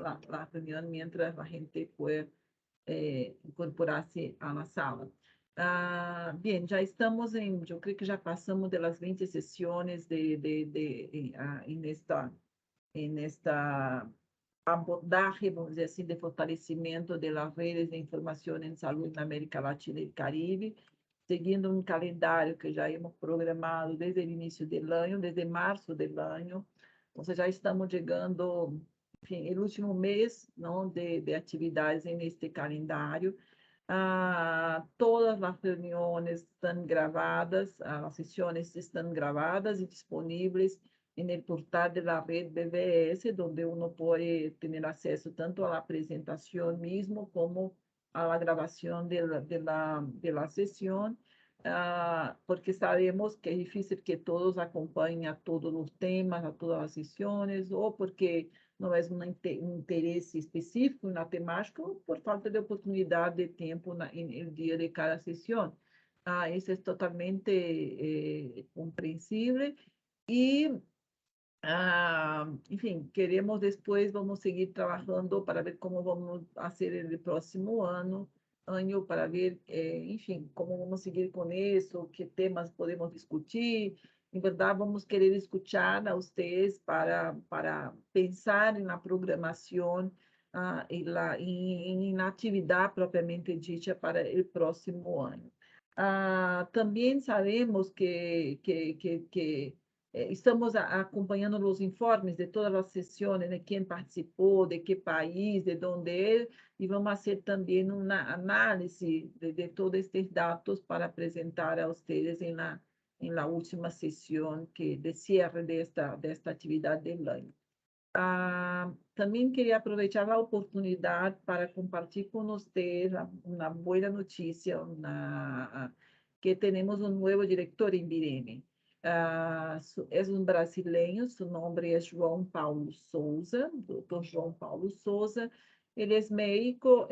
la reunión mientras la gente puede incorporarse a la sala. Bien, ya estamos yo creo que ya pasamos de las 20 sesiones en esta abordaje, vamos dizer assim, de fortalecimento de las redes de informação em saúde na América Latina e Caribe, seguindo um calendário que já hemos programado desde o início do ano, desde março do ano. Então, já estamos chegando, enfim, no último mês não, de atividades neste calendário. Todas as reuniões estão gravadas, as sessões estão gravadas e disponíveis no portal da rede BVS, onde uno pode ter acesso tanto à apresentação mesmo como à gravação da sessão, porque sabemos que é difícil que todos acompanhem a todos os temas, a todas as sessões, ou porque não é um interesse específico na temática, ou por falta de oportunidade de tempo no dia de cada sessão. Isso é totalmente compreensível. E enfim, queremos depois, vamos seguir trabalhando para ver como vamos fazer no próximo ano, para ver, enfim, como vamos seguir com isso, que temas podemos discutir. Em verdade, vamos querer escutar a vocês para pensar na programação e na atividade propriamente dita para o próximo ano. Também sabemos que estamos acompanhando os informes de todas as sessões, de quem participou, de que país, de onde é, e vamos fazer também uma análise de todos estes dados para apresentar a vocês na última sessão de cierre desta atividade do ano. Também queria aproveitar a oportunidade para compartilhar com vocês uma boa notícia, que temos um novo diretor em Bireme. É brasileiro, seu nome é João Paulo Souza, Dr. João Paulo Souza. Ele é médico,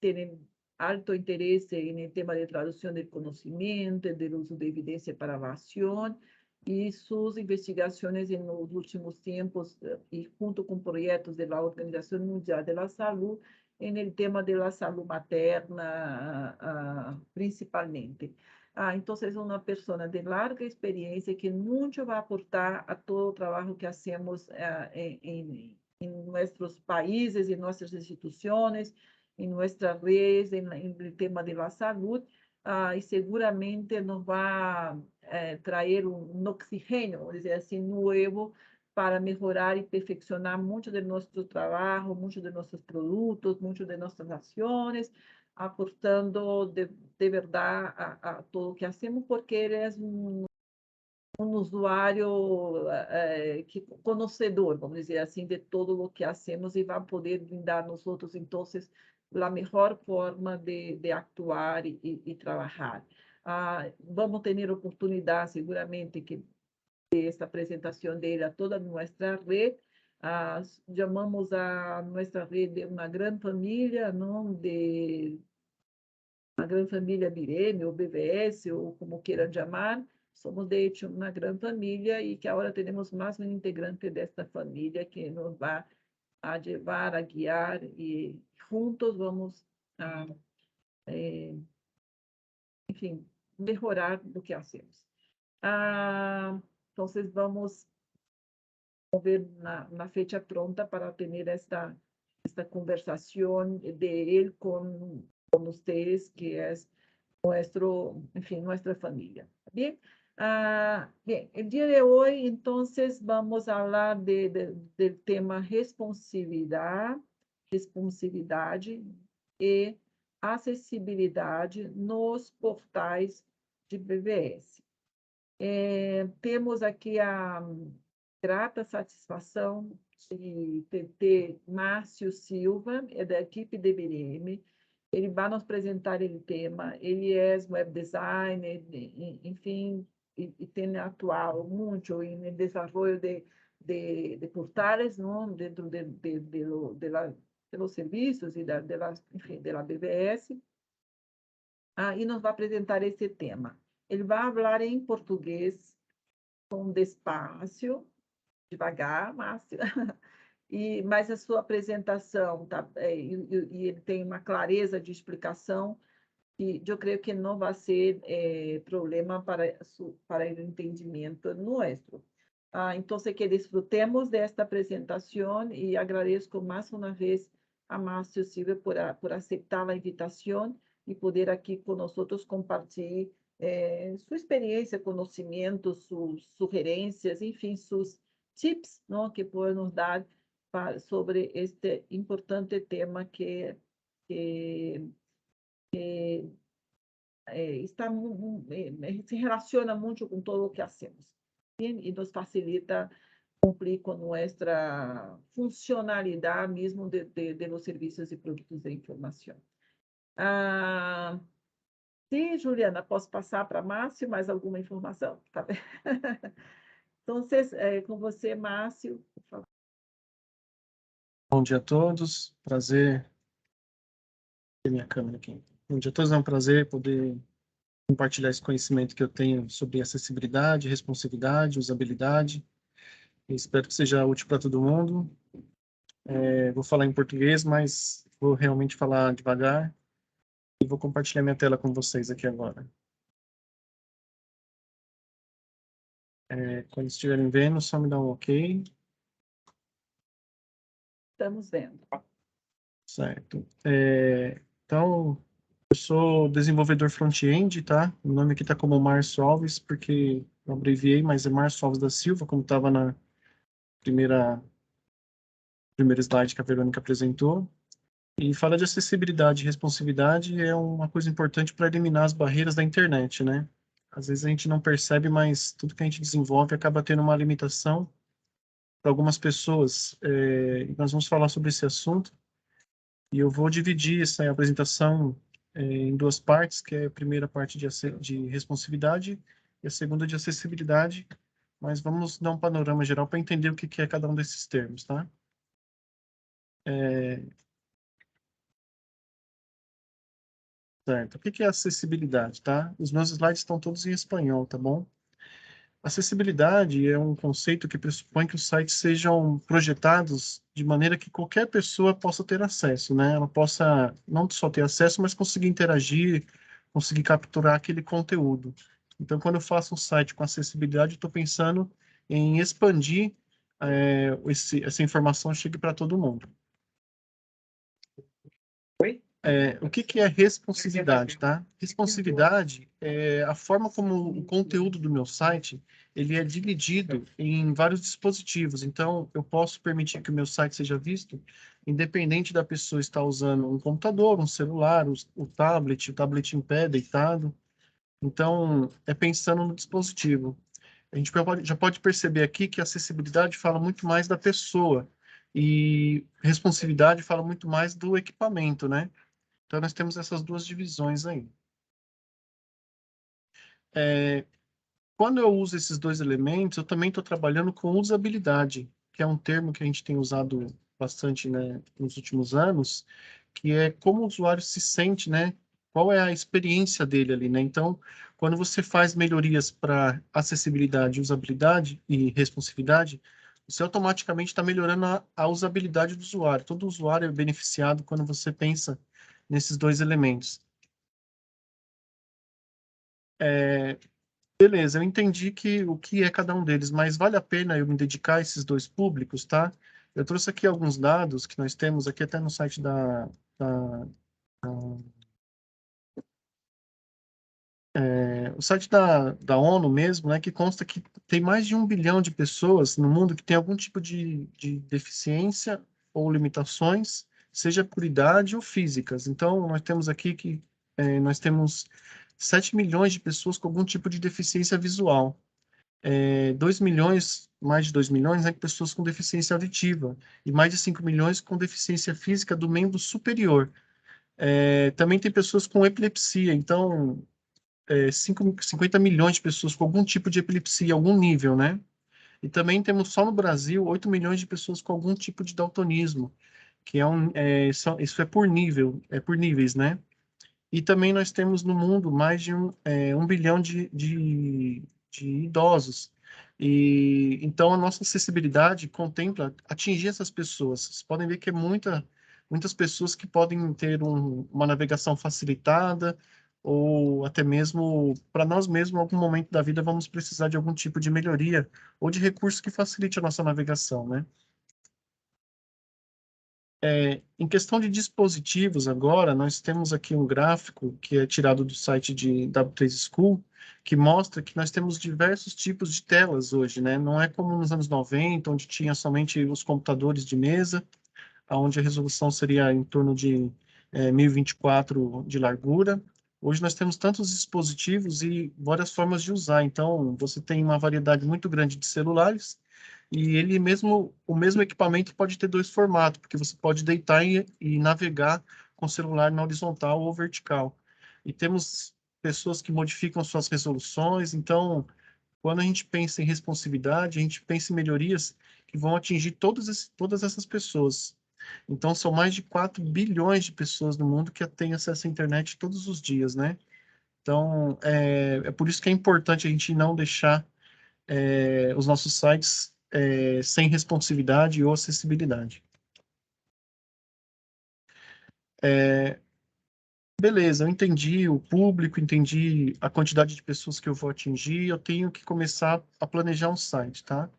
tem alto interesse no tema de tradução do conhecimento, do uso de evidência para avaliação, e suas investigações nos últimos tempos, e junto com projetos da Organização Mundial da Saúde, no tema da saúde materna, principalmente. Então, é uma pessoa de larga experiência que muito vai aportar a todo o trabalho que hacemos em nossos países, em nossas instituições, em nossas redes, no tema da saúde, e seguramente nos vai trazer oxigênio, vamos dizer assim, novo, para melhorar e perfeccionar muito do nosso trabalho, muito de nossos produtos, muito de nossas ações, aportando de verdade a tudo o que hacemos, porque ele é um usuário conhecedor, vamos dizer assim, de todo o que hacemos e vai poder brindar nos outros, então, a melhor forma de actuar e trabalhar. Vamos ter oportunidade, seguramente, de esta apresentação dele a toda a nossa rede. Chamamos a nossa rede uma grande família, não uma grande família Bireme, ou BVS, ou como queiram chamar. Somos, de hecho, uma grande família e que agora temos mais um integrante desta família que nos vai a levar, a guiar e juntos vamos, enfim, melhorar do que hacemos. Então, vamos ver na fecha pronta para ter esta conversação de ele com vocês, que é nossa família. Bem? Bien, el día de hoy, entonces, vamos a hablar del tema responsividade e acessibilidade nos portais de BVS. Temos aqui a grata satisfação de ter Márcio Silva, da equipe de BRM. Ele vai nos apresentar o tema. Ele é web designer, enfim, e tem atuado muito no desenvolvimento de portais, não, dentro dos serviços e enfim, da BVS. E nos vai apresentar esse tema. Ele vai falar em português com despacio, devagar, Márcio. Mas a sua apresentação, e ele tem uma clareza de explicação, e eu creio que não vai ser problema para o entendimento nosso. Então, que disfrutemos desta apresentação e agradeço mais uma vez a Márcio Silva por aceitar a invitação e poder aqui com nós compartilhar sua experiência, conhecimentos, suas sugerências, enfim, seus tips, não, que podem nos dar sobre este importante tema que se relaciona muito com todo o que hacemos, e nos facilita cumprir com nossa funcionalidade mesmo de los serviços e produtos de informação. Sim, Juliana, posso passar para Márcio mais alguma informação? Tá bem? Então, com você, Márcio, por favor. Bom dia a todos, prazer ter minha câmera aqui. Bom dia a todos, é um prazer poder compartilhar esse conhecimento que eu tenho sobre acessibilidade, responsividade, usabilidade. Eu espero que seja útil para todo mundo. Vou falar em português, mas vou realmente falar devagar e vou compartilhar minha tela com vocês aqui agora. Quando estiverem vendo, só me dá um ok. Estamos vendo. Certo. Então, eu sou desenvolvedor front-end, tá? O nome aqui está como Márcio Alves, porque eu abreviei, mas é Márcio Alves da Silva, como estava na primeiro slide que a Verônica apresentou. E fala de acessibilidade e responsividade, é uma coisa importante para eliminar as barreiras da internet, né? Às vezes a gente não percebe, mas tudo que a gente desenvolve acaba tendo uma limitação para algumas pessoas. E nós vamos falar sobre esse assunto. E eu vou dividir essa apresentação em duas partes, que é a primeira parte de responsividade e a segunda de acessibilidade, mas vamos dar um panorama geral para entender o que é cada um desses termos, tá? Certo. O que é acessibilidade, tá? Os meus slides estão todos em espanhol, tá bom? Acessibilidade é um conceito que pressupõe que os sites sejam projetados de maneira que qualquer pessoa possa ter acesso, né? Ela possa não só ter acesso, mas conseguir interagir, conseguir capturar aquele conteúdo. Então, quando eu faço um site com acessibilidade, estou pensando em expandir essa informação chegue para todo mundo. O que é responsividade, tá? Responsividade é a forma como o conteúdo do meu site ele é dividido em vários dispositivos. Então, eu posso permitir que o meu site seja visto independente da pessoa estar usando um computador, um celular, o tablet em pé, deitado. Então, é pensando no dispositivo. A gente já pode perceber aqui que a acessibilidade fala muito mais da pessoa e responsividade fala muito mais do equipamento, né? Então, nós temos essas duas divisões aí. Quando eu uso esses dois elementos, eu também estou trabalhando com usabilidade, que é um termo que a gente tem usado bastante, né, nos últimos anos, que é como o usuário se sente, né? Qual é a experiência dele ali, né? Então, quando você faz melhorias para acessibilidade, usabilidade e responsividade, você automaticamente está melhorando a usabilidade do usuário. Todo usuário é beneficiado quando você pensa nesses dois elementos. Beleza, eu entendi o que é cada um deles, mas vale a pena eu me dedicar a esses dois públicos, tá? Eu trouxe aqui alguns dados que nós temos aqui até no site o site da ONU mesmo, né, que consta que tem mais de 1 bilhão de pessoas no mundo que tem algum tipo de deficiência ou limitações, seja por idade ou físicas. Então, nós temos aqui que nós temos 7 milhões de pessoas com algum tipo de deficiência visual. 2 milhões, mais de 2 milhões, né, pessoas com deficiência auditiva e mais de 5 milhões com deficiência física do membro superior. Também tem pessoas com epilepsia, então 50 milhões de pessoas com algum tipo de epilepsia, algum nível, né? E também temos só no Brasil 8 milhões de pessoas com algum tipo de daltonismo, que isso é por nível, é por níveis, né? E também nós temos no mundo mais de 1 bilhão de idosos. E então a nossa acessibilidade contempla atingir essas pessoas. Vocês podem ver que é muitas pessoas que podem ter uma navegação facilitada, ou até mesmo para nós mesmos, em algum momento da vida, vamos precisar de algum tipo de melhoria ou de recurso que facilite a nossa navegação, né? Em questão de dispositivos, agora, nós temos aqui um gráfico que é tirado do site de W3 School, que mostra que nós temos diversos tipos de telas hoje, né? Não é como nos anos 90, onde tinha somente os computadores de mesa, onde a resolução seria em torno de 1024 de largura. Hoje nós temos tantos dispositivos e várias formas de usar. Então, você tem uma variedade muito grande de celulares, e ele mesmo, o mesmo equipamento pode ter dois formatos, porque você pode deitar e navegar com o celular na horizontal ou vertical. E temos pessoas que modificam suas resoluções. Então, quando a gente pensa em responsividade, a gente pensa em melhorias que vão atingir todas essas pessoas. Então, são mais de 4 bilhões de pessoas no mundo que têm acesso à internet todos os dias, né? Então, é por isso que é importante a gente não deixar os nossos sites sem responsividade ou acessibilidade. Beleza, eu entendi o público, entendi a quantidade de pessoas que eu vou atingir, eu tenho que começar a planejar um site, tá?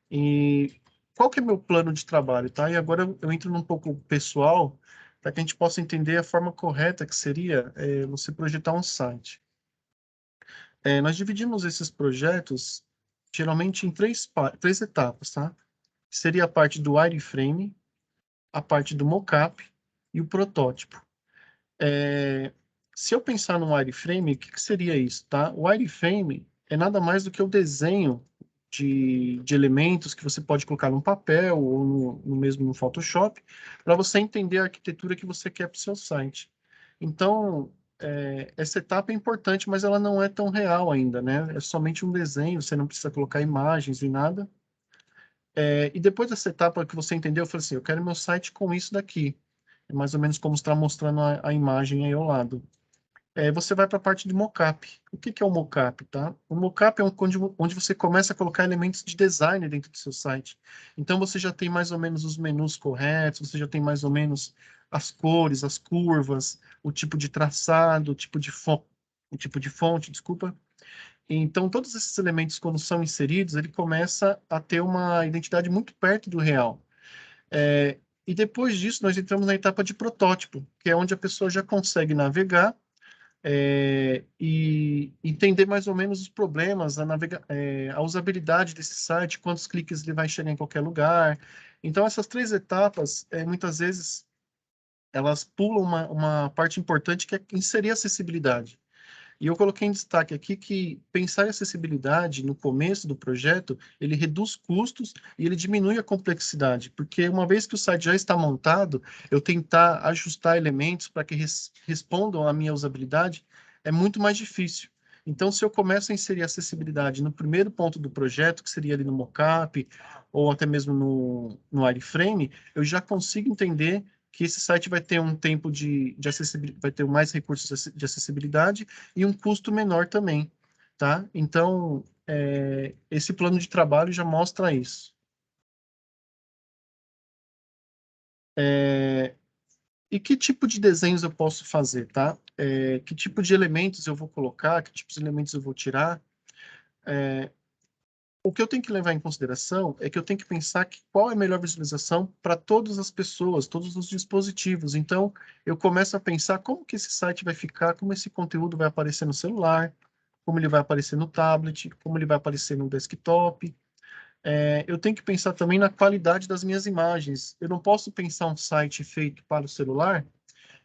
E qual que é meu plano de trabalho, tá? E agora eu entro num pouco pessoal, para que a gente possa entender a forma correta que seria você projetar um site. Nós dividimos esses projetos geralmente em três etapas, tá? Seria a parte do wireframe, a parte do mockup e o protótipo. É, Se eu pensar no wireframe, o que que seria isso, tá? O wireframe é nada mais do que o desenho de elementos que você pode colocar num papel ou no mesmo no Photoshop, para você entender a arquitetura que você quer para o seu site. Então, essa etapa é importante, mas ela não é tão real ainda, né? É somente um desenho, você não precisa colocar imagens e nada. E depois dessa etapa que você entendeu, eu falei assim, eu quero meu site com isso daqui. É mais ou menos como está mostrando a imagem aí ao lado. Você vai para a parte de mockup. O que que é o mockup, tá? O mockup é onde você começa a colocar elementos de design dentro do seu site. Então você já tem mais ou menos os menus corretos, você já tem mais ou menos as cores, as curvas, o tipo de traçado, o tipo de fonte, desculpa. Então todos esses elementos, quando são inseridos, ele começa a ter uma identidade muito perto do real. E depois disso, nós entramos na etapa de protótipo, que é onde a pessoa já consegue navegar e entender mais ou menos os problemas, a usabilidade desse site, quantos cliques ele vai chegar em qualquer lugar. Então, essas três etapas, muitas vezes, elas pulam uma parte importante que é inserir acessibilidade. E eu coloquei em destaque aqui que pensar em acessibilidade no começo do projeto, ele reduz custos e ele diminui a complexidade, porque uma vez que o site já está montado, eu tentar ajustar elementos para que respondam à minha usabilidade é muito mais difícil. Então, se eu começo a inserir acessibilidade no primeiro ponto do projeto, que seria ali no mockup, ou até mesmo no wireframe, eu já consigo entender que esse site vai ter um tempo de acessibilidade, vai ter mais recursos de acessibilidade e um custo menor também, tá? Então, esse plano de trabalho já mostra isso. E que tipo de desenhos eu posso fazer, tá? Que tipo de elementos eu vou colocar, que tipos de elementos eu vou tirar? O que eu tenho que levar em consideração é que eu tenho que pensar que qual é a melhor visualização para todas as pessoas, todos os dispositivos. Então, eu começo a pensar como que esse site vai ficar, como esse conteúdo vai aparecer no celular, como ele vai aparecer no tablet, como ele vai aparecer no desktop. Eu tenho que pensar também na qualidade das minhas imagens. Eu não posso pensar um site feito para o celular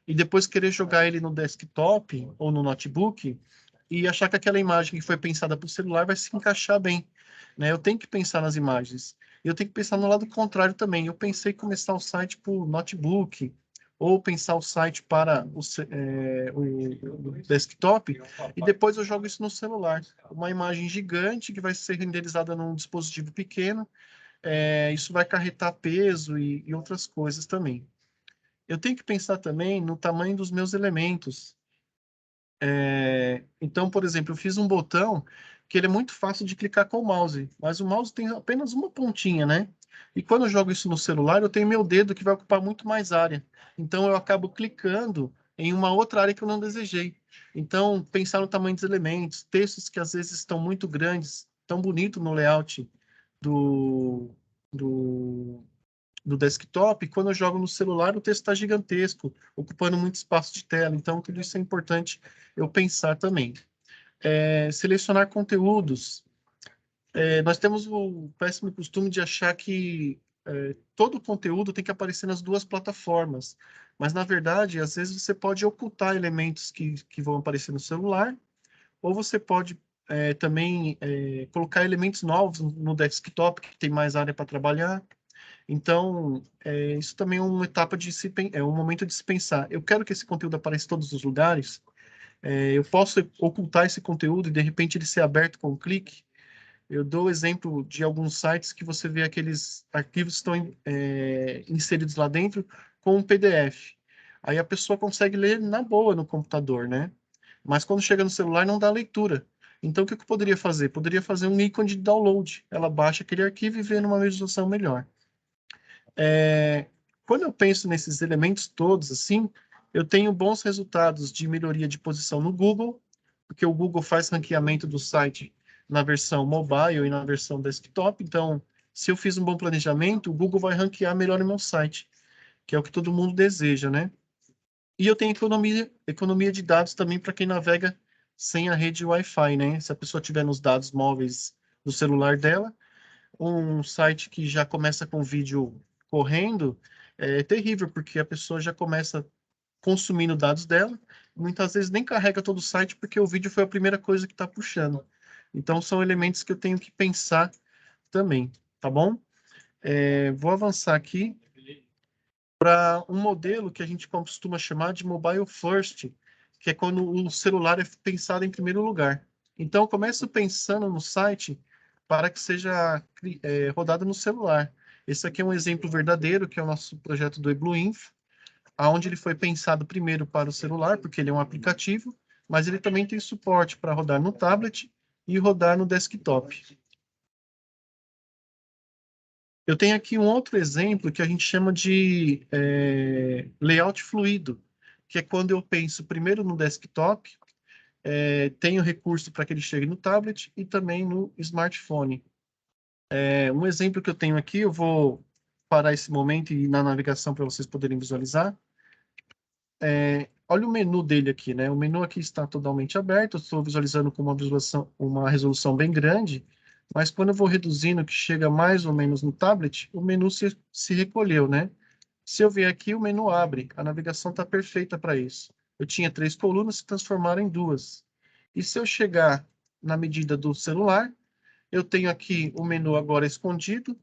e depois querer jogar ele no desktop ou no notebook e achar que aquela imagem que foi pensada para o celular vai se encaixar bem, né? Eu tenho que pensar nas imagens. E eu tenho que pensar no lado contrário também. Eu pensei em começar o site para o notebook ou pensar o site para o desktop e depois eu jogo isso no celular. Uma imagem gigante que vai ser renderizada num dispositivo pequeno. Isso vai acarretar peso e outras coisas também. Eu tenho que pensar também no tamanho dos meus elementos. Então, por exemplo, eu fiz um botão que ele é muito fácil de clicar com o mouse, mas o mouse tem apenas uma pontinha, né? E quando eu jogo isso no celular, eu tenho meu dedo que vai ocupar muito mais área. Então, eu acabo clicando em uma outra área que eu não desejei. Então, pensar no tamanho dos elementos, textos que às vezes estão muito grandes, tão bonito no layout do, do, do desktop, quando eu jogo no celular, o texto está gigantesco, ocupando muito espaço de tela. Então, tudo isso é importante eu pensar também. Selecionar conteúdos. Nós temos o péssimo costume de achar que todo o conteúdo tem que aparecer nas duas plataformas. Mas, na verdade, às vezes você pode ocultar elementos que vão aparecer no celular, ou você pode também colocar elementos novos no desktop, que tem mais área para trabalhar. Então, isso também é uma etapa é um momento de se pensar. Eu quero que esse conteúdo apareça em todos os lugares. Eu posso ocultar esse conteúdo e, de repente, ele ser aberto com um clique. Eu dou exemplo de alguns sites que você vê aqueles arquivos que estão inseridos lá dentro com um PDF. Aí a pessoa consegue ler na boa no computador, né? Mas quando chega no celular não dá leitura. Então o que eu poderia fazer? Poderia fazer um ícone de download. Ela baixa aquele arquivo e vê numa resolução melhor. Quando eu penso nesses elementos todos, assim, eu tenho bons resultados de melhoria de posição no Google, porque o Google faz ranqueamento do site na versão mobile e na versão desktop. Então, se eu fiz um bom planejamento, o Google vai ranquear melhor o meu site, que é o que todo mundo deseja, né? E eu tenho economia de dados também para quem navega sem a rede Wi-Fi, né? Se a pessoa tiver nos dados móveis do celular dela, um site que já começa com vídeo correndo é terrível, porque a pessoa já começa consumindo dados dela, muitas vezes nem carrega todo o site porque o vídeo foi a primeira coisa que está puxando. Então, são elementos que eu tenho que pensar também, tá bom? Vou avançar aqui para um modelo que a gente costuma chamar de mobile first, que é quando o celular é pensado em primeiro lugar. Então, eu começo pensando no site para que seja rodado no celular. Esse aqui é um exemplo verdadeiro, que é o nosso projeto do eBlueInfo, aonde ele foi pensado primeiro para o celular, porque ele é um aplicativo, mas ele também tem suporte para rodar no tablet e rodar no desktop. Eu tenho aqui um outro exemplo que a gente chama de layout fluido, que é quando eu penso primeiro no desktop, tenho recurso para que ele chegue no tablet e também no smartphone. Um exemplo que eu tenho aqui, eu vou parar esse momento e ir na navegação para vocês poderem visualizar. Olha o menu dele aqui, né? O menu aqui está totalmente aberto, eu estou visualizando com uma resolução bem grande, mas quando eu vou reduzindo, que chega mais ou menos no tablet, o menu se recolheu, né? Se eu vier aqui, o menu abre, a navegação está perfeita para isso. Eu tinha 3 colunas, se transformaram em 2. E se eu chegar na medida do celular, eu tenho aqui o menu agora escondido,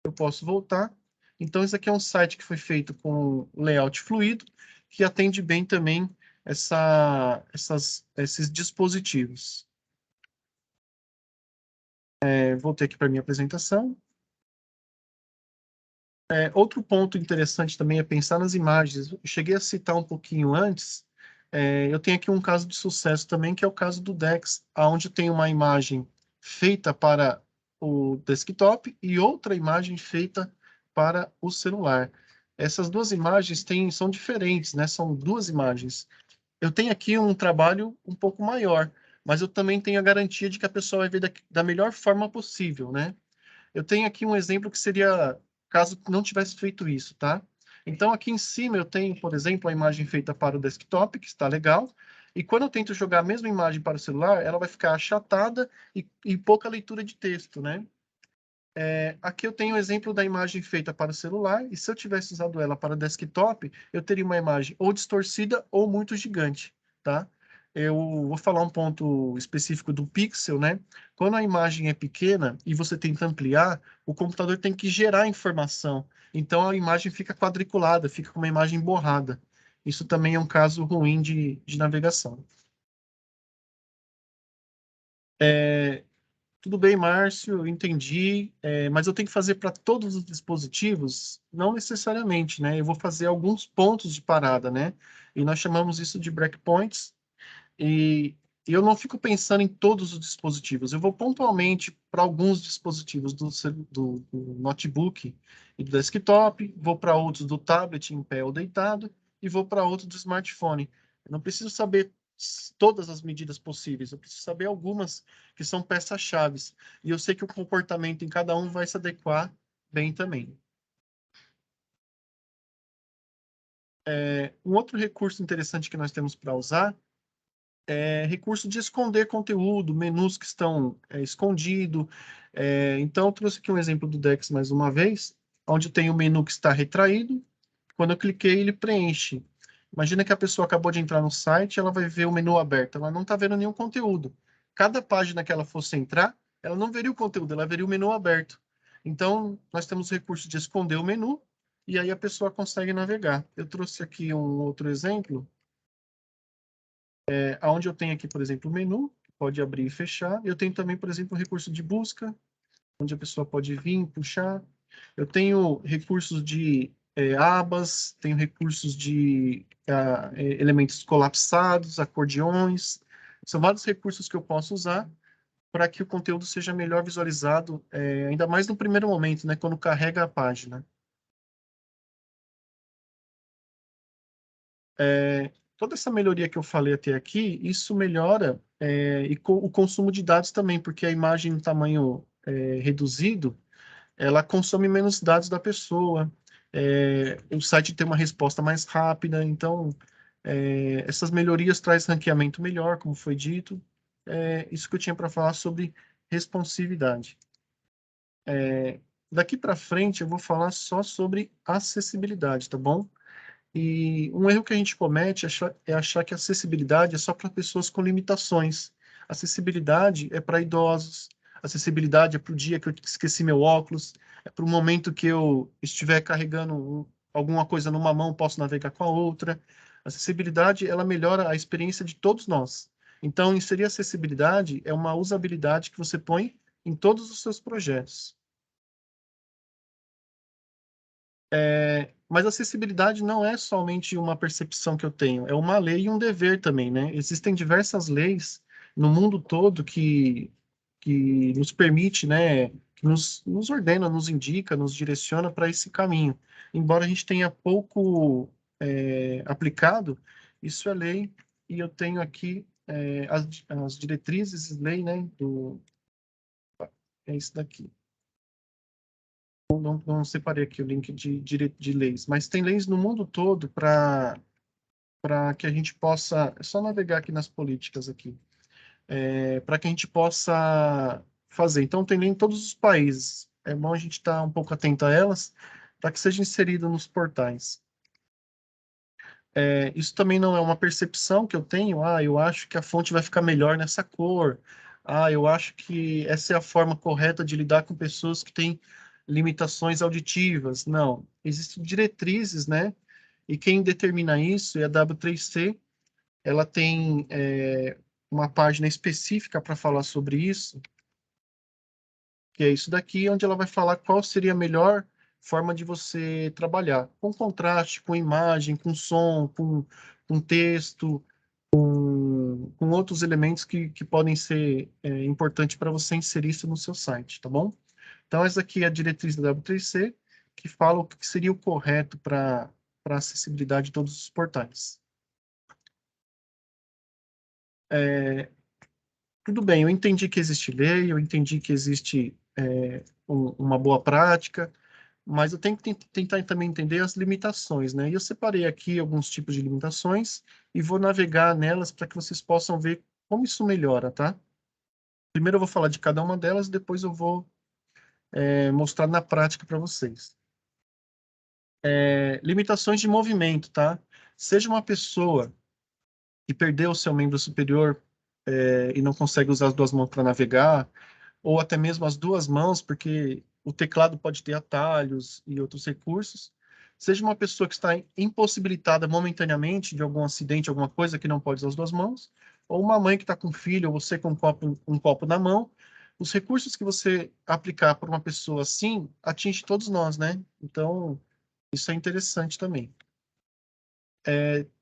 eu posso voltar. Então, esse aqui é um site que foi feito com layout fluido, que atende bem também esses dispositivos. Voltei aqui para a minha apresentação. Outro ponto interessante também é pensar nas imagens. Eu cheguei a citar um pouquinho antes. Eu tenho aqui um caso de sucesso também, que é o caso do DeX, onde tem uma imagem feita para o desktop e outra imagem feita para o celular. Essas duas imagens são diferentes, né? São duas imagens. Eu tenho aqui um trabalho um pouco maior, mas eu também tenho a garantia de que a pessoa vai ver da melhor forma possível, né? Eu tenho aqui um exemplo que seria caso não tivesse feito isso, tá? Então, aqui em cima eu tenho, por exemplo, a imagem feita para o desktop, que está legal, e quando eu tento jogar a mesma imagem para o celular, ela vai ficar achatada e pouca leitura de texto, né? Aqui eu tenho o exemplo da imagem feita para o celular, e se eu tivesse usado ela para desktop, eu teria uma imagem ou distorcida ou muito gigante, tá? Eu vou falar um ponto específico do pixel, né? Quando a imagem é pequena e você tenta ampliar, o computador tem que gerar informação. Então a imagem fica quadriculada, fica com uma imagem borrada. Isso também é um caso ruim de navegação. Tudo bem, Márcio, eu entendi, mas eu tenho que fazer para todos os dispositivos? Não necessariamente, né? Eu vou fazer alguns pontos de parada, né? E nós chamamos isso de breakpoints. E E eu não fico pensando em todos os dispositivos, eu vou pontualmente para alguns dispositivos do notebook e do desktop, vou para outros do tablet em pé ou deitado, e vou para outros do smartphone. Eu não preciso saber todas as medidas possíveis, eu preciso saber algumas que são peças-chave. E eu sei que o comportamento em cada um vai se adequar bem também. Um outro recurso interessante que nós temos para usar é recurso de esconder conteúdo, menus que estão escondidos. Então, eu trouxe aqui um exemplo do Dex mais uma vez, onde tem o menu que está retraído. Quando eu cliquei, ele preenche. Imagina que a pessoa acabou de entrar no site, ela vai ver o menu aberto, ela não está vendo nenhum conteúdo. Cada página que ela fosse entrar, ela não veria o conteúdo, ela veria o menu aberto. Então, nós temos o recurso de esconder o menu, e aí a pessoa consegue navegar. Eu trouxe aqui um outro exemplo, onde eu tenho aqui, por exemplo, o menu, que pode abrir e fechar. Eu tenho também, por exemplo, o recurso de busca, onde a pessoa pode vir, puxar. Eu tenho recursos de abas, tenho recursos de elementos colapsados, acordeões. São vários recursos que eu posso usar para que o conteúdo seja melhor visualizado, ainda mais no primeiro momento, né, quando carrega a página. Toda essa melhoria que eu falei até aqui, isso melhora o consumo de dados também, porque a imagem em tamanho reduzido, ela consome menos dados da pessoa, o site tem uma resposta mais rápida, então essas melhorias traz ranqueamento melhor, como foi dito. Isso que eu tinha para falar sobre responsividade. Daqui para frente eu vou falar só sobre acessibilidade, tá bom? E um erro que a gente comete é achar que acessibilidade é só para pessoas com limitações. Acessibilidade é para idosos. Acessibilidade é para o dia que eu esqueci meu óculos. É para o momento que eu estiver carregando alguma coisa numa mão, posso navegar com a outra. Acessibilidade, ela melhora a experiência de todos nós. Então, inserir acessibilidade é uma usabilidade que você põe em todos os seus projetos. Mas acessibilidade não é somente uma percepção que eu tenho, é uma lei e um dever também, né? Existem diversas leis no mundo todo que nos permite, né, que nos ordena, nos indica, nos direciona para esse caminho. Embora a gente tenha pouco aplicado, isso é lei, e eu tenho aqui as diretrizes, lei, né, é isso daqui. Não separei aqui o link de leis, mas tem leis no mundo todo para que a gente possa, é só navegar aqui nas políticas aqui, para que a gente possa fazer. Então tem lei em todos os países. É bom a gente estar um pouco atento a elas para que seja inserido nos portais. Isso também não é uma percepção que eu tenho. Ah, eu acho que a fonte vai ficar melhor nessa cor. Ah, eu acho que essa é a forma correta de lidar com pessoas que têm limitações auditivas. Não, existem diretrizes, né? E quem determina isso é a W3C. Ela tem uma página específica para falar sobre isso, que é isso daqui, onde ela vai falar qual seria a melhor forma de você trabalhar, com contraste, com imagem, com som, com texto, com outros elementos que podem ser importantes para você inserir isso no seu site, tá bom? Então, essa aqui é a diretriz da W3C, que fala o que seria o correto para acessibilidade de todos os portais. Tudo bem, eu entendi que existe lei, eu entendi que existe uma boa prática, mas eu tenho que tentar também entender as limitações, né? E eu separei aqui alguns tipos de limitações e vou navegar nelas para que vocês possam ver como isso melhora, tá? Primeiro eu vou falar de cada uma delas, depois eu vou mostrar na prática para vocês. Limitações de movimento, tá? Seja uma pessoa que perdeu o seu membro superior e não consegue usar as duas mãos para navegar, ou até mesmo as duas mãos, porque o teclado pode ter atalhos e outros recursos. Seja uma pessoa que está impossibilitada momentaneamente de algum acidente, alguma coisa que não pode usar as duas mãos, ou uma mãe que está com filho, ou você com um copo na mão. Os recursos que você aplicar para uma pessoa assim, atinge todos nós, né? Então, isso é interessante também.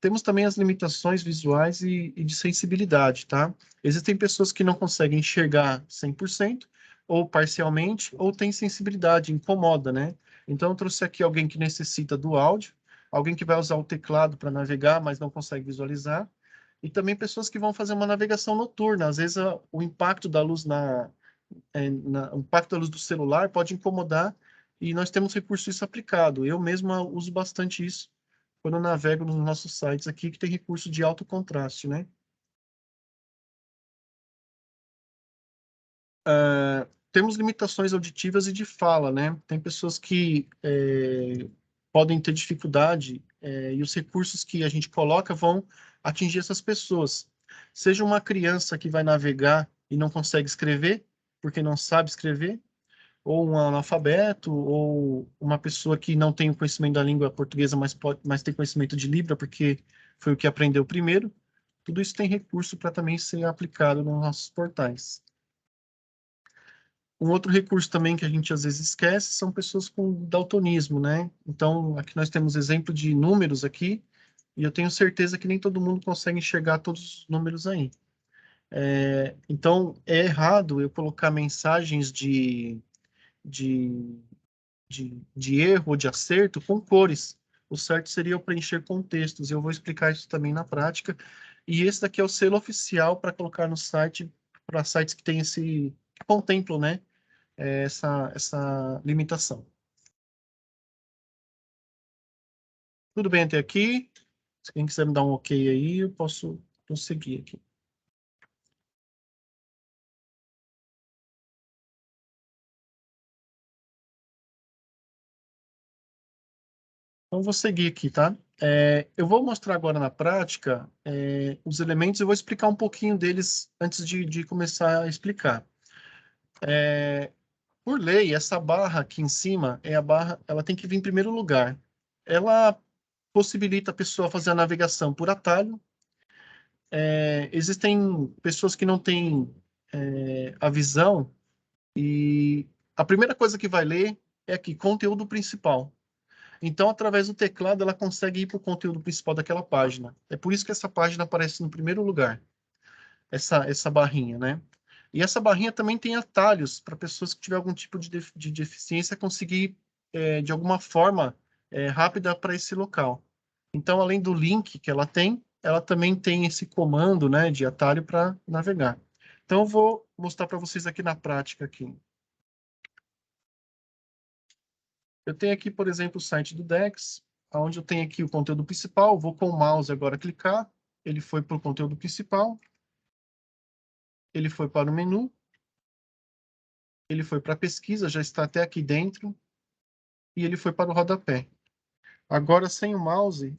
Temos também as limitações visuais e de sensibilidade, tá? Existem pessoas que não conseguem enxergar 100%, ou parcialmente, ou tem sensibilidade, incomoda, né? Então, eu trouxe aqui alguém que necessita do áudio, alguém que vai usar o teclado para navegar, mas não consegue visualizar, e também pessoas que vão fazer uma navegação noturna. Às vezes, o impacto da luz o impacto da luz do celular pode incomodar, e nós temos recurso isso aplicado. Eu mesmo uso bastante isso quando eu navego nos nossos sites aqui, que tem recurso de alto contraste, né? Temos limitações auditivas e de fala, né? Tem pessoas que podem ter dificuldade e os recursos que a gente coloca vão atingir essas pessoas. Seja uma criança que vai navegar e não consegue escrever, porque não sabe escrever, ou um analfabeto, ou uma pessoa que não tem o conhecimento da língua portuguesa, mas tem conhecimento de Libra, porque foi o que aprendeu primeiro. Tudo isso tem recurso para também ser aplicado nos nossos portais. Um outro recurso também que a gente às vezes esquece são pessoas com daltonismo, né? Então, aqui nós temos exemplo de números aqui, e eu tenho certeza que nem todo mundo consegue enxergar todos os números aí. Então, é errado eu colocar mensagens de, de erro ou de acerto com cores. O certo seria eu preencher com textos. Eu vou explicar isso também na prática. E esse daqui é o selo oficial para colocar no site, para sites que tem que contemplam, né, essa limitação. Tudo bem até aqui? Se quem quiser me dar um ok aí, eu posso prosseguir aqui. Então, vou seguir aqui, tá? Eu vou mostrar agora na prática os elementos, eu vou explicar um pouquinho deles antes de começar a explicar. Por lei, essa barra aqui em cima é a barra, ela tem que vir em primeiro lugar. Ela possibilita a pessoa fazer a navegação por atalho. Existem pessoas que não têm a visão e a primeira coisa que vai ler é aqui, conteúdo principal. Então, através do teclado, ela consegue ir para o conteúdo principal daquela página. É por isso que essa página aparece no primeiro lugar, essa barrinha, né? E essa barrinha também tem atalhos para pessoas que tiverem algum tipo de deficiência conseguir, de alguma forma, rápida para esse local. Então, além do link que ela também tem esse comando, né, de atalho para navegar. Então, eu vou mostrar para vocês aqui na prática aqui. Eu tenho aqui, por exemplo, o site do Dex, onde eu tenho aqui o conteúdo principal. Vou com o mouse agora clicar. Ele foi para o conteúdo principal. Ele foi para o menu. Ele foi para a pesquisa, já está até aqui dentro. E ele foi para o rodapé. Agora, sem o mouse,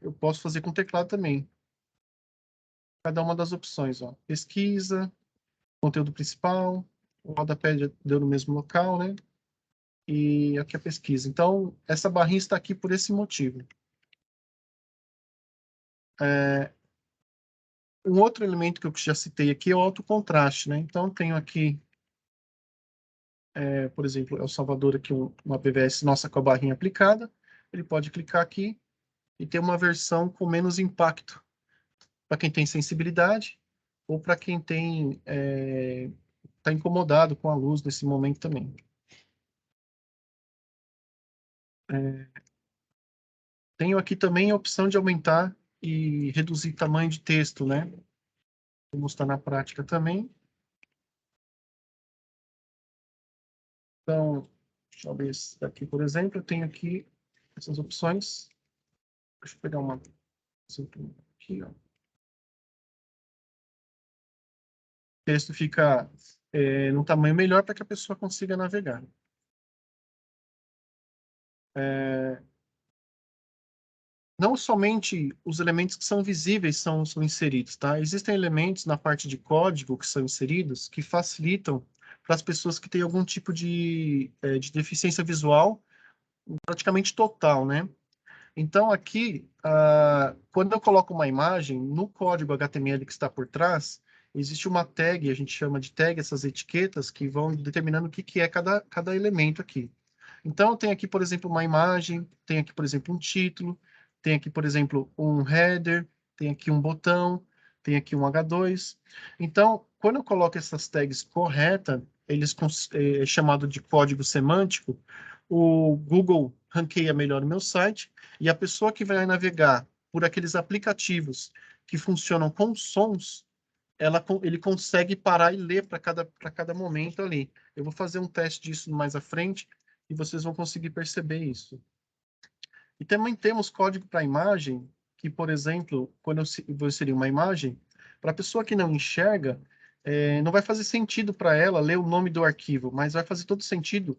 eu posso fazer com o teclado também. Cada uma das opções, ó. Pesquisa, conteúdo principal, o rodapé já deu no mesmo local, né? E aqui a pesquisa. Então, essa barrinha está aqui por esse motivo. Um outro elemento que eu já citei aqui é o alto contraste, né? Então, tenho aqui, por exemplo, El Salvador, aqui uma PVS nossa com a barrinha aplicada. Ele pode clicar aqui e ter uma versão com menos impacto para quem tem sensibilidade ou para quem está incomodado com a luz nesse momento também. Tenho aqui também a opção de aumentar e reduzir tamanho de texto, né? Vou mostrar na prática também. Então, deixa eu ver esse daqui, por exemplo, eu tenho aqui essas opções. Deixa eu pegar uma aqui, ó. O texto fica num tamanho melhor para que a pessoa consiga navegar. Não somente os elementos que são visíveis são inseridos, tá? Existem elementos na parte de código que são inseridos que facilitam para as pessoas que têm algum tipo de deficiência visual praticamente total, né? Então, aqui, quando eu coloco uma imagem, no código HTML que está por trás, existe uma tag, a gente chama de tag, essas etiquetas que vão determinando o que é cada elemento aqui. Então, tem aqui, por exemplo, uma imagem, tem aqui, por exemplo, um título, tem aqui, por exemplo, um header, tem aqui um botão, tem aqui um H2. Então, quando eu coloco essas tags corretas, é chamado de código semântico, o Google ranqueia melhor o meu site e a pessoa que vai navegar por aqueles aplicativos que funcionam com sons, ele consegue parar e ler para cada momento ali. Eu vou fazer um teste disso mais à frente e vocês vão conseguir perceber isso. E também temos código para imagem, que, por exemplo, quando eu vou inserir uma imagem, para a pessoa que não enxerga, não vai fazer sentido para ela ler o nome do arquivo, mas vai fazer todo sentido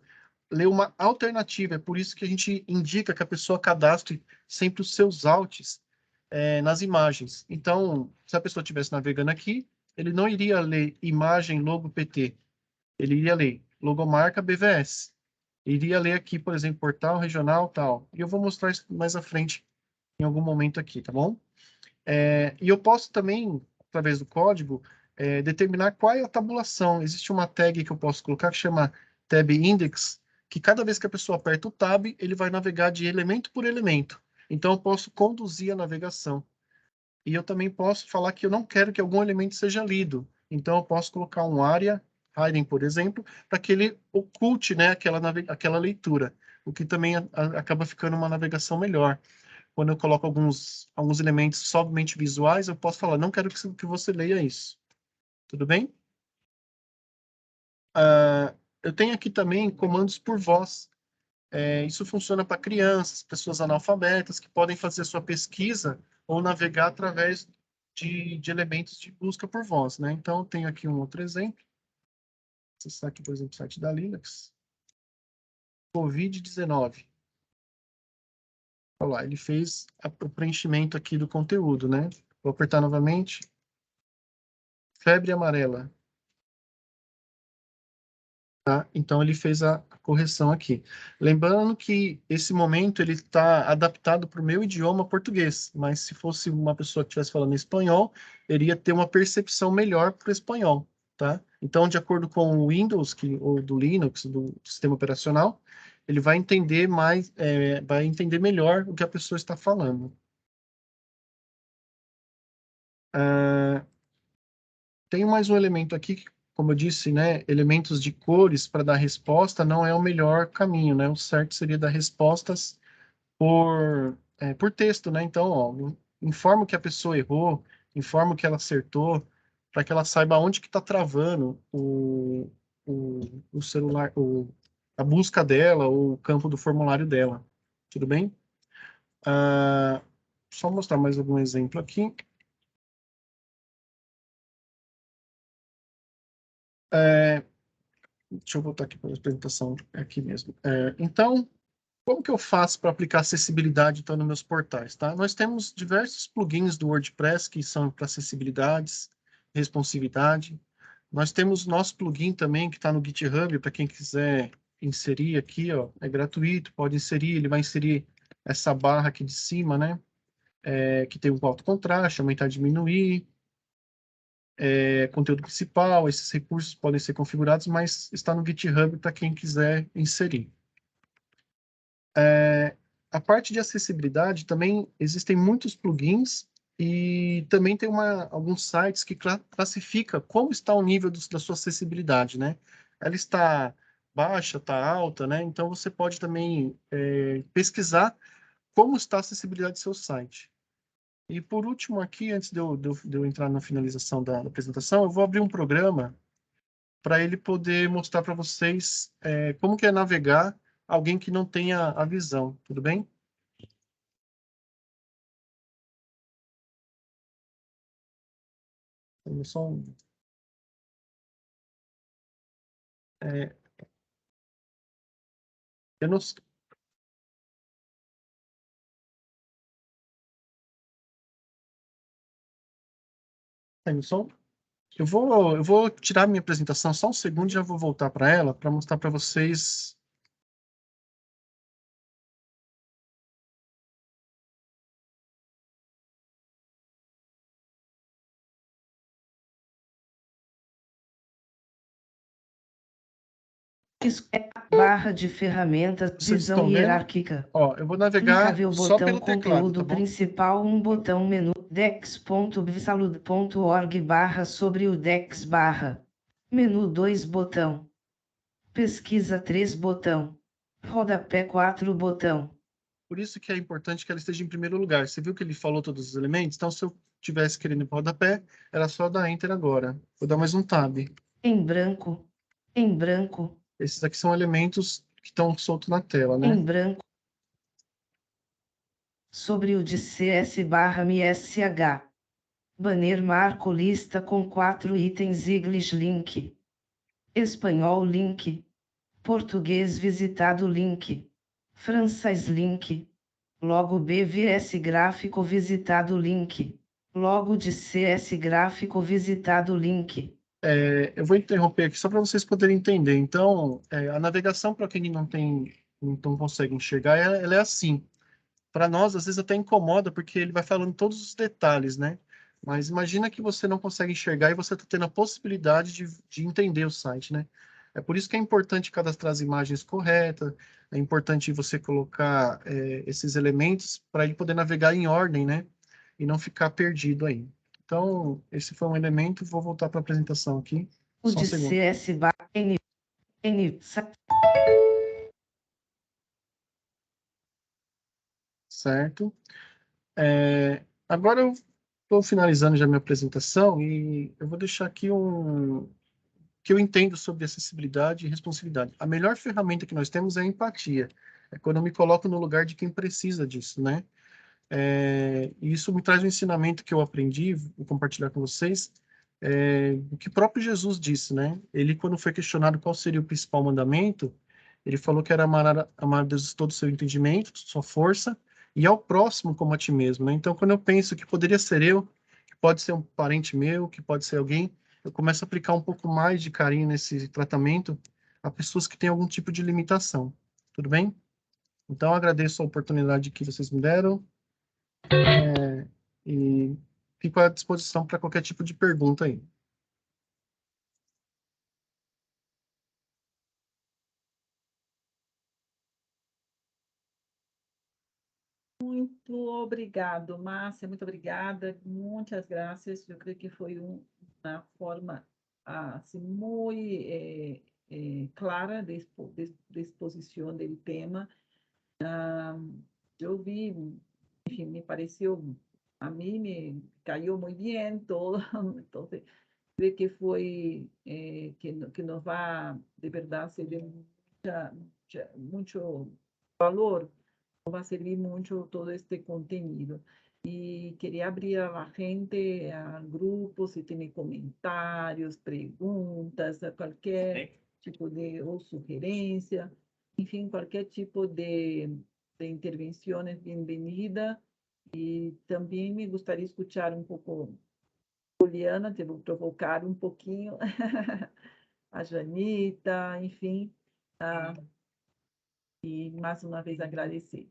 ler uma alternativa. É por isso que a gente indica que a pessoa cadastre sempre os seus alts nas imagens. Então, se a pessoa estivesse navegando aqui, ele não iria ler imagem logo PT, ele iria ler logomarca BVS. Iria ler aqui, por exemplo, portal regional tal. E eu vou mostrar isso mais à frente em algum momento aqui, tá bom? E eu posso também, através do código, determinar qual é a tabulação. Existe uma tag que eu posso colocar que chama tab index, que cada vez que a pessoa aperta o tab, ele vai navegar de elemento por elemento. Então, eu posso conduzir a navegação. E eu também posso falar que eu não quero que algum elemento seja lido. Então, eu posso colocar um área, hiding, por exemplo, para que ele oculte, né, aquela leitura, o que também acaba ficando uma navegação melhor. Quando eu coloco alguns elementos somente visuais, eu posso falar, não quero que você leia isso. Tudo bem? Eu tenho aqui também comandos por voz. Isso funciona para crianças, pessoas analfabetas, que podem fazer sua pesquisa ou navegar através de elementos de busca por voz, né? Então, eu tenho aqui um outro exemplo. Acessar aqui, por exemplo, o site da Linux. Covid-19. Olha lá, ele fez o preenchimento aqui do conteúdo, né? Vou apertar novamente. Febre amarela. Tá? Então, ele fez a correção aqui. Lembrando que esse momento ele está adaptado para o meu idioma português, mas se fosse uma pessoa que estivesse falando espanhol, ele ia ter uma percepção melhor para o espanhol. Tá? Então, de acordo com o Windows, ou do Linux, do sistema operacional, ele vai entender mais, vai entender melhor o que a pessoa está falando. Tem mais um elemento aqui que, como eu disse, né, elementos de cores para dar resposta não é o melhor caminho, né? O certo seria dar respostas por texto, né? Então, ó, informa que a pessoa errou, informa que ela acertou, para que ela saiba onde que está travando o celular, a busca dela, ou o campo do formulário dela. Tudo bem? Ah, só mostrar mais algum exemplo aqui. É, Deixa eu voltar aqui para a apresentação, aqui mesmo. Então, como que eu faço para aplicar acessibilidade então, nos meus portais? Tá? Nós temos diversos plugins do WordPress que são para acessibilidades, responsividade. Nós temos nosso plugin também que está no GitHub, para quem quiser inserir aqui, ó, é gratuito, pode inserir, ele vai inserir essa barra aqui de cima, né? Que tem um alto contraste, aumentar, diminuir, conteúdo principal, esses recursos podem ser configurados, mas está no GitHub para quem quiser inserir. A parte de acessibilidade também existem muitos plugins e também tem alguns sites que classifica como está o nível da sua acessibilidade, né? Ela está baixa, está alta, né? Então você pode também pesquisar como está a acessibilidade do seu site. E por último aqui, antes de eu entrar na finalização da apresentação, eu vou abrir um programa para ele poder mostrar para vocês como que é navegar alguém que não tenha a visão, tudo bem? Eu só, é, eu não tenho som. Eu vou tirar minha apresentação só um segundo e já vou voltar para ela para mostrar para vocês. Barra de ferramentas, Vocês visão estão vendo? hierárquica. Ó, eu vou navegar Clicável só botão pelo teclado, conteúdo tá bom? principal, botão menu, dex.bsalud.org barra sobre o dex barra. Menu 2 botão. Pesquisa 3 botão. Rodapé 4 botão. Por isso que é importante que ela esteja em primeiro lugar. Você viu que ele falou todos os elementos? Então, se eu tivesse querendo ir para o rodapé, era só dar Enter agora. Vou dar mais um Tab. Em branco. Em branco. Esses aqui são elementos que estão soltos na tela, né? Em branco. Sobre o de CS/MSH. Banner marco lista com 4 itens English link. Espanhol link. Português visitado link. Francês link. Logo BVS gráfico visitado link. Logo de CS gráfico visitado link. Eu vou interromper aqui só para vocês poderem entender. Então, a navegação, para quem não consegue enxergar, ela é assim. Para nós, às vezes até incomoda, porque ele vai falando todos os detalhes, né? Mas imagina que você não consegue enxergar e você está tendo a possibilidade de entender o site, né? É por isso que é importante cadastrar as imagens corretas, é importante você colocar esses elementos para ele poder navegar em ordem, né? E não ficar perdido aí. Então, esse foi um elemento. Vou voltar para a apresentação aqui. O Só um de segundo. CS/N. Certo? Agora eu estou finalizando já minha apresentação e eu vou deixar aqui um que eu entendo sobre acessibilidade e responsividade. A melhor ferramenta que nós temos é a empatia. É quando eu me coloco no lugar de quem precisa disso, né? E isso me traz um ensinamento que eu aprendi, vou compartilhar com vocês, o que próprio Jesus disse, né? Ele, quando foi questionado qual seria o principal mandamento, ele falou que era amar a Deus todo o seu entendimento, sua força, e ao próximo como a ti mesmo, né? Então, quando eu penso que poderia ser eu, que pode ser um parente meu, que pode ser alguém, eu começo a aplicar um pouco mais de carinho nesse tratamento a pessoas que têm algum tipo de limitação. Tudo bem? Então, eu agradeço a oportunidade que vocês me deram. E fico à disposição para qualquer tipo de pergunta aí. Muito obrigado, Márcia, muito obrigada, muitas graças. Eu creio que foi uma forma assim, muito clara de exposição do tema. Eu vi, enfim, me pareceu, a mim me caiu muito bem todo, então creio que foi, que nos vai, de verdade, ser de muito valor, va a servir mucho todo este contenido. Y quería abrir a la gente, al grupo, si tiene comentarios, preguntas, cualquier tipo de o sugerencia, en fin, cualquier tipo de intervención es bienvenida. Y también me gustaría escuchar un poco, Juliana, te voy a provocar un poquinho, a Janita, enfim, e mais uma vez agradecer.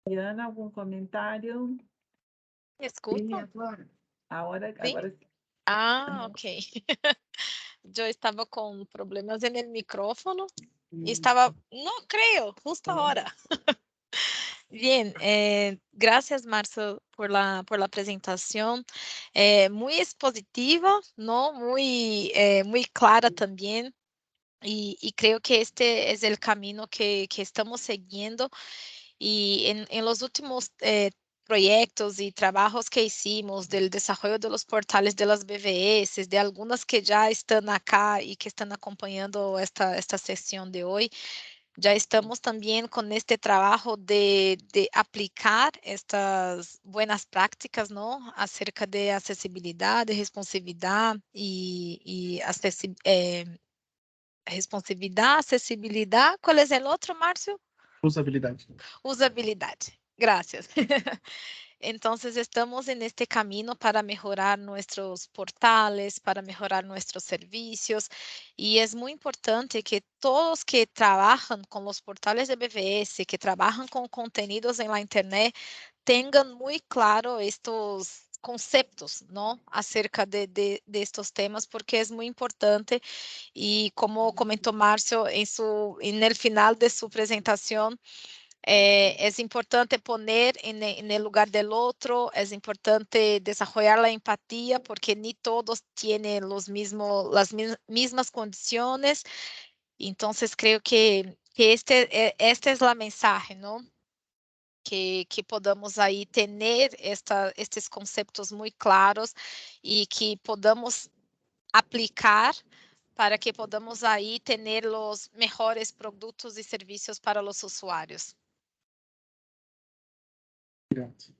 Ana, algum comentário? Escuta? Agora, Sim? agora Ah, ok. Yo estaba con problemas en el micrófono y estaba, no creo, justo ahora. Bien, gracias Marcio por la presentación, muy expositiva, ¿no? Muy clara también. Y creo que este es el camino que estamos siguiendo. Y en los últimos proyectos y trabajos que hicimos del desarrollo de los portales de las BVS, de algunas que ya están acá y que están acompañando esta sesión de hoy, ya estamos también con este trabajo de aplicar estas buenas prácticas, ¿no? Acerca de accesibilidad, de responsividad y responsividad, acessibilidad. ¿Cuál es el otro, Márcio? Usabilidade. Usabilidade. Graças. Entonces, estamos en este camino para mejorar nuestros portales, para mejorar nuestros servicios, y es muy importante que todos que trabajan con los portales de BVS, que trabajan con contenidos en la Internet, tengan muy claro estos conceptos, ¿no? Acerca de estos temas, porque es muy importante, y como comentó Márcio en el final de su presentación, es importante poner en el lugar del otro, es importante desarrollar la empatía, porque ni todos tienen las mismas condiciones. Entonces, creo que esta es la mensaje, ¿no? Que podamos aí ter estes conceptos muito claros e que podamos aplicar para que podamos aí ter os melhores produtos e serviços para os usuários. Obrigado.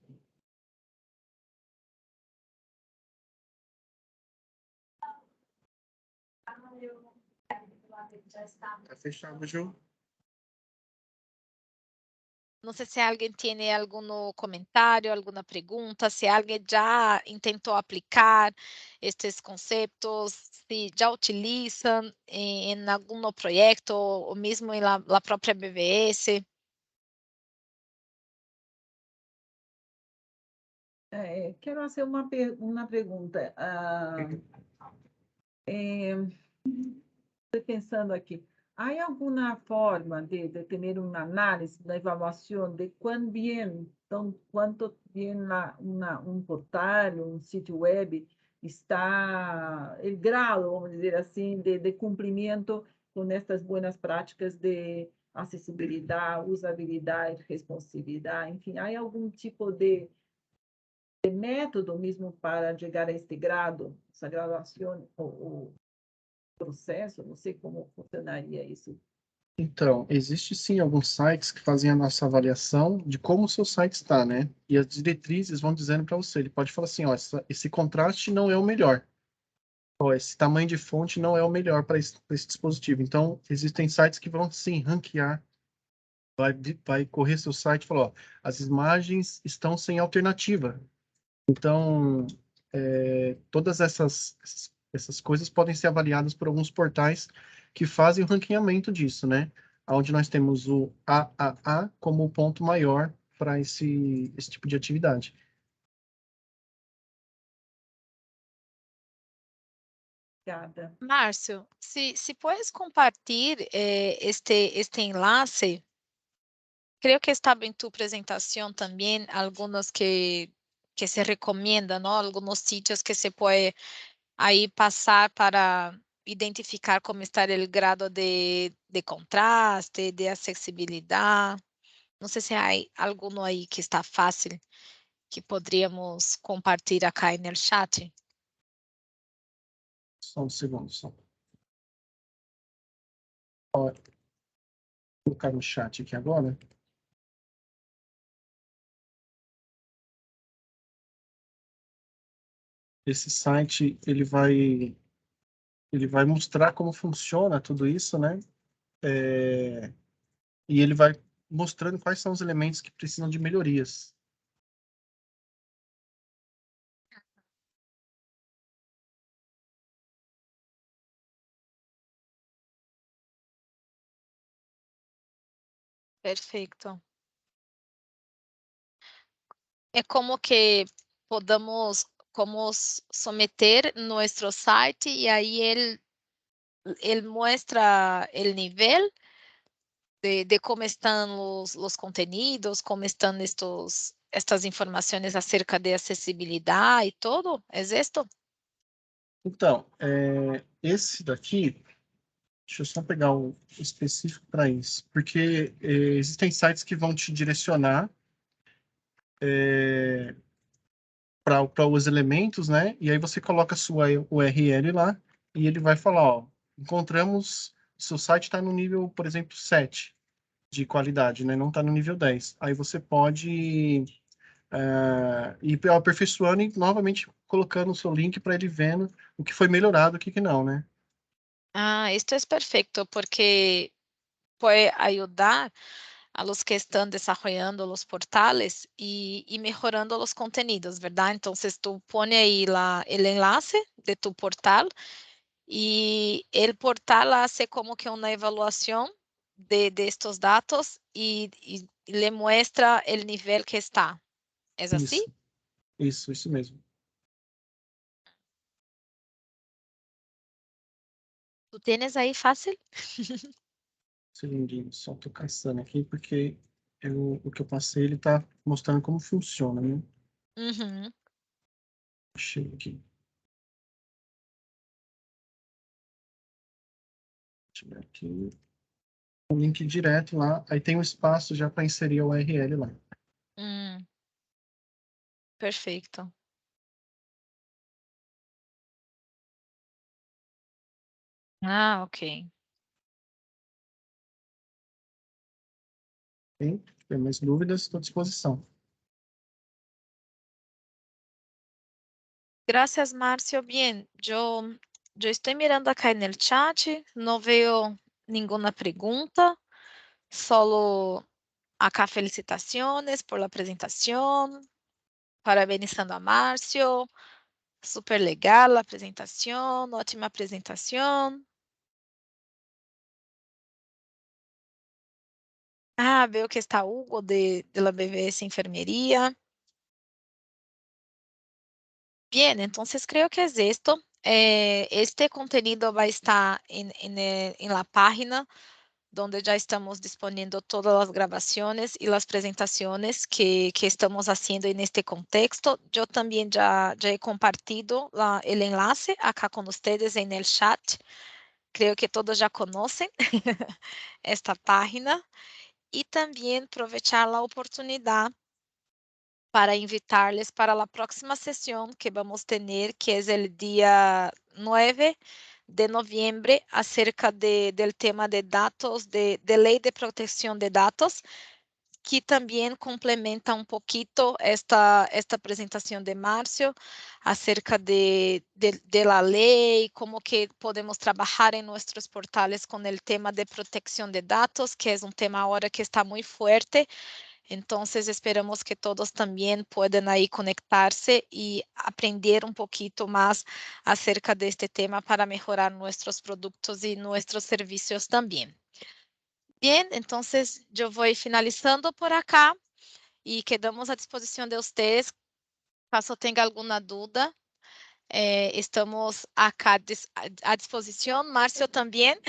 Tá fechado, Ju? Não sei se alguém tem algum comentário, alguma pergunta, se alguém já tentou aplicar estes conceitos, se já utilizam em algum projeto ou mesmo na própria BVS. Quero fazer uma pergunta. Estou pensando aqui. Há alguma forma de ter uma análise, uma avaliação de quanto bem um portal, um sítio web está, o grau, vamos dizer assim, de cumprimento com estas boas práticas de acessibilidade, usabilidade, responsividade, enfim, há algum tipo de método mesmo para chegar a este grado, essa graduação ou processo, não sei como funcionaria isso. Então, existe sim alguns sites que fazem a nossa avaliação de como o seu site está, né? E as diretrizes vão dizendo para você. Ele pode falar assim, ó, esse contraste não é o melhor. Ó, esse tamanho de fonte não é o melhor para esse dispositivo. Então, existem sites que vão sim ranquear, vai correr seu site e falar, ó, as imagens estão sem alternativa. Então, todas essas coisas podem ser avaliadas por alguns portais que fazem o ranqueamento disso, né? Onde nós temos o AAA como o ponto maior para esse tipo de atividade. Obrigada. Márcio, se puedes compartilhar este enlace, creo que estaba en tu presentación también algunos que se recomiendan, ¿no? Algunos sitios que se puede ahí pasar para identificar cómo está el grado de contraste, de accesibilidad. No sé si hay alguno ahí que está fácil que podríamos compartir acá en el chat. Só um segundo, só. Ó, vou colocar no chat aqui agora. Esse site, ele vai mostrar como funciona tudo isso, né? E ele vai mostrando quais são os elementos que precisam de melhorias. Perfeito. É como que podamos como someter nosso site e aí ele mostra o nível de como estão os contenidos, como estão estas informações acerca de acessibilidade e tudo? É isto? Então, esse daqui, deixa eu só pegar o específico para isso, porque existem sites que vão te direcionar para os elementos, né? E aí você coloca a sua URL lá e ele vai falar, ó, encontramos, seu site está no nível, por exemplo, 7 de qualidade, né? Não está no nível 10. Aí você pode ir aperfeiçoando e novamente colocando o seu link para ele vendo o que foi melhorado, o que não, né? Ah, isto é perfeito, porque pode ajudar a los que están desarrollando los portales y mejorando los contenidos, ¿verdad? Entonces tú pones ahí el enlace de tu portal y el portal hace como que una evaluación de estos datos y le muestra el nivel que está. ¿Es así? Isso mesmo. ¿Tú tienes ahí fácil? Segundinho, só tô caçando aqui, porque o que eu passei, ele tá mostrando como funciona, né? Uhum. Achei aqui. Deixa eu ver aqui. Um link direto lá, aí tem um espaço já para inserir a URL lá. Perfeito. Ah, ok. Ok? Se tiver mais dúvidas, estou à disposição. Gracias, Marcio. Bien, yo estoy mirando acá en el chat, no veo ninguna pregunta, solo acá felicitaciones por la presentación, parabenizando a Marcio, súper legal la presentación, ótima presentación. Ah, veo que está Hugo de la BVS Enfermería. Bien, entonces creo que es esto. Este contenido va a estar en la página donde ya estamos disponiendo todas las grabaciones y las presentaciones que estamos haciendo en este contexto. Yo también ya he compartido el enlace acá con ustedes en el chat. Creo que todos ya conocen esta página. Y también aprovechar la oportunidad para invitarles para la próxima sesión que vamos a tener, que es el día 9 de noviembre, acerca del tema de datos, de ley de protección de datos, que también complementa un poquito esta presentación de Marcio acerca de la ley, cómo que podemos trabajar en nuestros portales con el tema de protección de datos, que es un tema ahora que está muy fuerte. Entonces, esperamos que todos también puedan ahí conectarse y aprender un poquito más acerca de este tema para mejorar nuestros productos y nuestros servicios también. Bien, entonces yo voy finalizando por acá y quedamos a disposición de ustedes. Caso tenga alguna duda, estamos acá a disposición. Marcio también.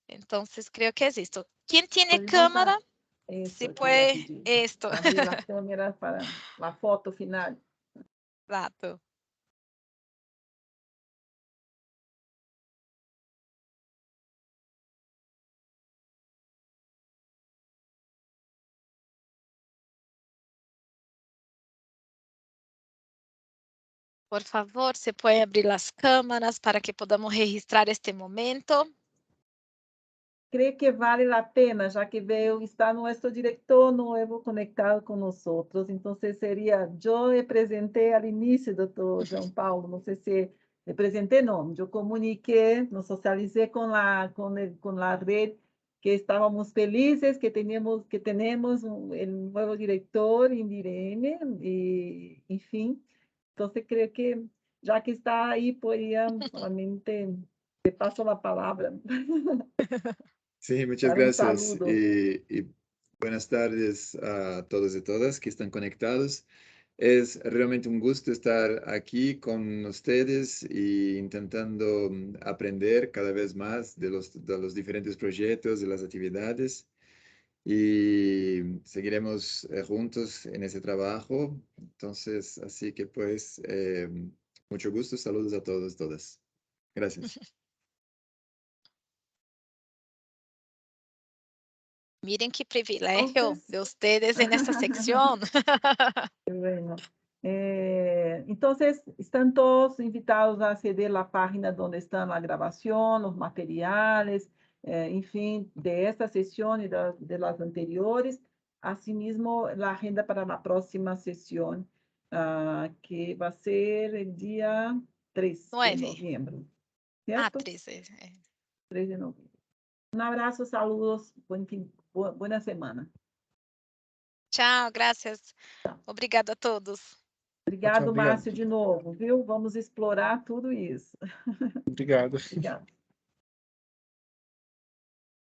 Entonces, creo que es esto. ¿Quién tiene Podemos cámara? Eso Si que iba a puede, pedir. esto. Abrir la cámara para la foto final. Exato. Por favor, se puede abrir las cámaras para que podamos registrar este momento. Creio que vale a pena, já que veio, está nosso diretor novo conectado com nós outros. Então, seria, eu representei ao início, doutor João Paulo, não sei se representei, não, eu comuniquei, nos socializei com a rede, que estávamos felizes, que temos novo diretor, Indirene, e, enfim. Então, creio que, já que está aí, poderia, solamente, te passo a palavra. Sí, muchas Para un gracias saludo. y buenas tardes a todos y todas que están conectados. Es realmente un gusto estar aquí con ustedes y intentando aprender cada vez más de los diferentes proyectos, de las actividades y seguiremos juntos en ese trabajo. Entonces, así que pues, mucho gusto, saludos a todos, todas. Gracias. Miren qué privilegio Entonces, de ustedes en esta sección. bueno. Entonces, están todos invitados a acceder a la página donde está la grabación, los materiales, en fin, de esta sesión y de las anteriores. Asimismo, la agenda para la próxima sesión, que va a ser el día 3 de 9. noviembre, Ah, ¿cierto? 13. 3 de noviembre. Um abraço, saludos, boa semana. Tchau, graças. Obrigada a todos. Obrigado, obrigado. Márcio, de novo, viu? Vamos explorar tudo isso. Obrigado. Obrigada.